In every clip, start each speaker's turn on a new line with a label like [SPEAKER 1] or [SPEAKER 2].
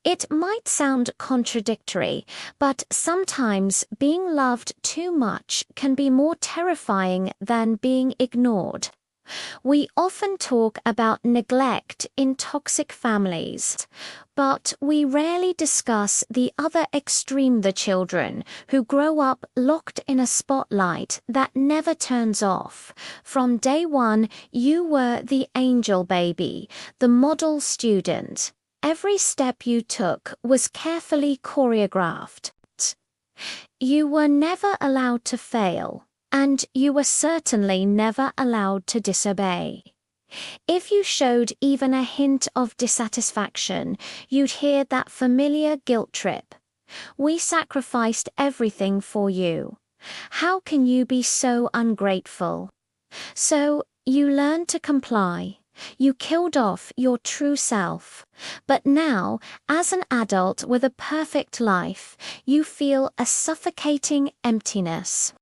[SPEAKER 1] It might sound contradictory, but sometimes being loved too much can be more terrifying than being ignored. We often talk about neglect in toxic families, but we rarely discuss the other extreme, the children who grow up locked in a spotlight that never turns off. From day one, you were the angel baby, the model student. Every step you took was carefully choreographed. You were never allowed to fail, and you were certainly never allowed to disobey. If you showed even a hint of dissatisfaction, you'd hear that familiar guilt trip. We sacrificed everything for you. How can you be so ungrateful? So you learned to comply. You killed off your true self. But now, as an adult with a perfect life, you feel a suffocating emptiness.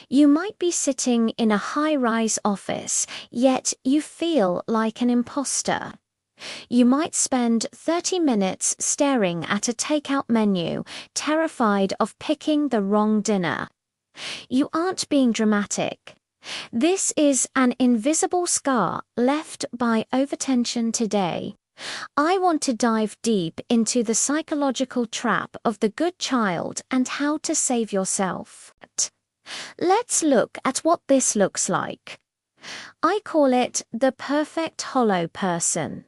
[SPEAKER 1] You might be sitting in a high-rise office, yet you feel like an imposter. You might spend 30 minutes staring at a takeout menu, terrified of picking the wrong dinner. You aren't being dramatic. This is an invisible scar left by overtension today. I want to dive deep into the psychological trap of the good child and how to save yourself. Let's look at what this looks like. I call it the perfect hollow person.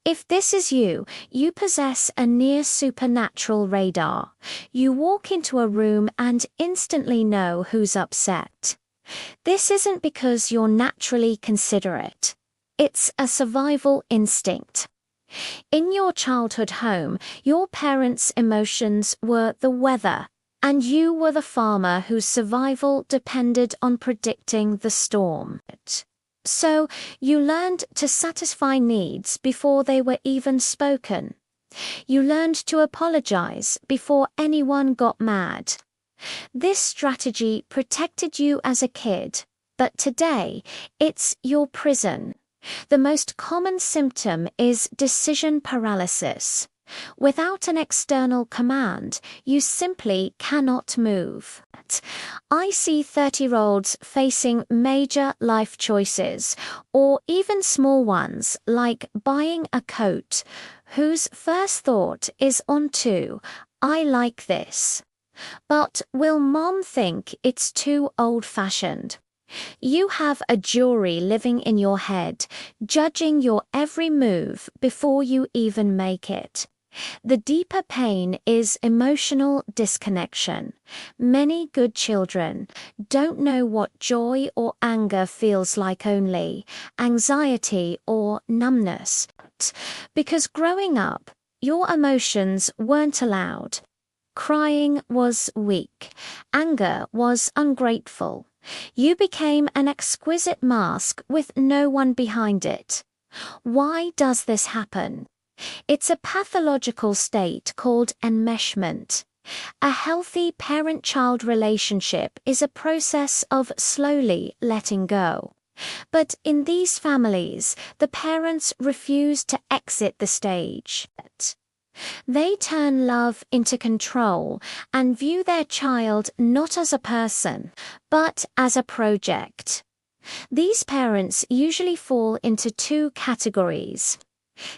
[SPEAKER 1] If this is you, you possess a near supernatural radar. You walk into a room and instantly know who's upset. This isn't because you're naturally considerate. It's a survival instinct. In your childhood home, your parents' emotions were the weather, and you were the farmer whose survival depended on predicting the storm. So you learned to satisfy needs before they were even spoken. You learned to apologize before anyone got mad. This strategy protected you as a kid, but today it's your prison. The most common symptom is decision paralysis. Without an external command, you simply cannot move. I see 30-year-olds facing major life choices, or even small ones like buying a coat, whose first thought is on to, "I like this." But will mom think it's too old-fashioned? You have a jury living in your head, judging your every move before you even make it. The deeper pain is emotional disconnection. Many good children don't know what joy or anger feels like, only anxiety or numbness. Because growing up, your emotions weren't allowed. Crying was weak. Anger was ungrateful. You became an exquisite mask with no one behind it. Why does this happen? It's a pathological state called enmeshment. A healthy parent-child relationship is a process of slowly letting go. But in these families, the parents refuse to exit the stage. They turn love into control and view their child not as a person, but as a project. These parents usually fall into two categories.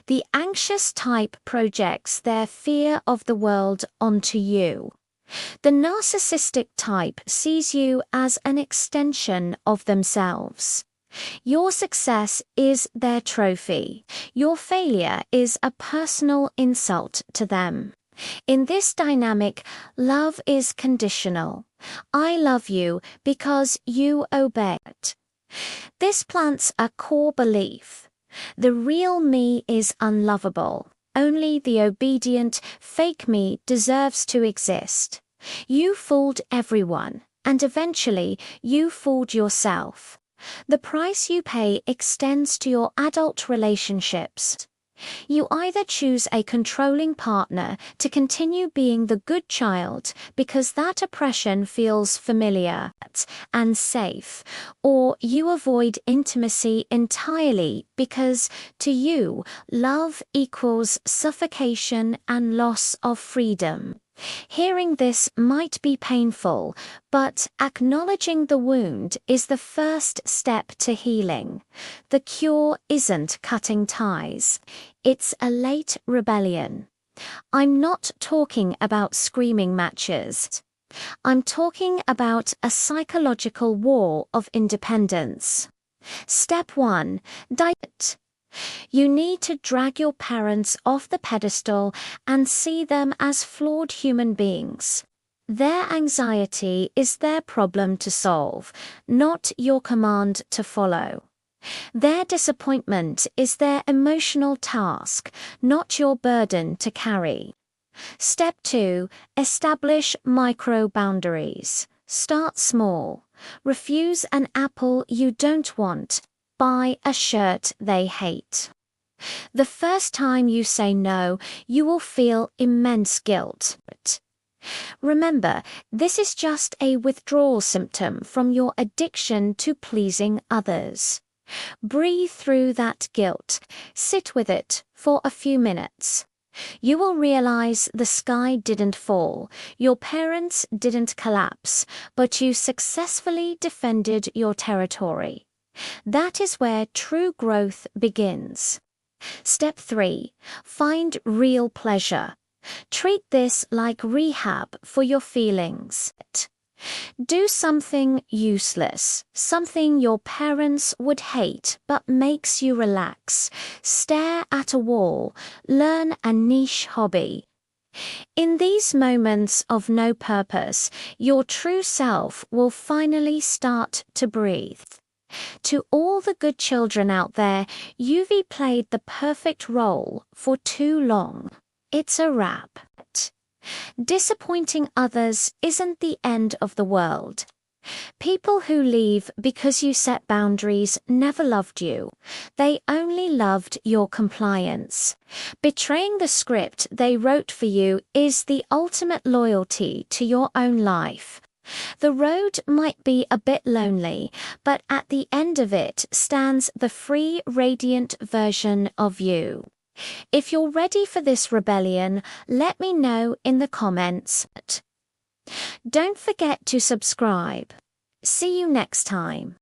[SPEAKER 1] The anxious type projects their fear of the world onto you. The narcissistic type sees you as an extension of themselves. Your success is their trophy. Your failure is a personal insult to them. In this dynamic, love is conditional. I love you because you obey it. This plants a core belief. The real me is unlovable. Only the obedient, fake me deserves to exist. You fooled everyone, and eventually you fooled yourself. The price you pay extends to your adult relationships. You either choose a controlling partner to continue being the good child because that oppression feels familiar and safe, or you avoid intimacy entirely because, to you, love equals suffocation and loss of freedom. Hearing this might be painful, but acknowledging the wound is the first step to healing. The cure isn't cutting ties. It's a late rebellion. I'm not talking about screaming matches. I'm talking about a psychological war of independence. Step 1. Diet. You need to drag your parents off the pedestal and see them as flawed human beings. Their anxiety is their problem to solve, not your command to follow. Their disappointment is their emotional task, not your burden to carry. Step 2. Establish micro boundaries. Start small. Refuse an apple you don't want. Buy a shirt they hate. The first time you say no, you will feel immense guilt. Remember, this is just a withdrawal symptom from your addiction to pleasing others. Breathe through that guilt. Sit with it for a few minutes. You will realize the sky didn't fall, your parents didn't collapse, but you successfully defended your territory. That is where true growth begins. Step 3. Find real pleasure. Treat this like rehab for your feelings. Do something useless, something your parents would hate but makes you relax. Stare at a wall, learn a niche hobby. In these moments of no purpose, your true self will finally start to breathe. To all the good children out there, you've played the perfect role for too long. It's a wrap. Disappointing others isn't the end of the world. People who leave because you set boundaries never loved you. They only loved your compliance. Betraying the script they wrote for you is the ultimate loyalty to your own life. The road might be a bit lonely, but at the end of it stands the free, radiant version of you. If you're ready for this rebellion, let me know in the comments. Don't forget to subscribe. See you next time.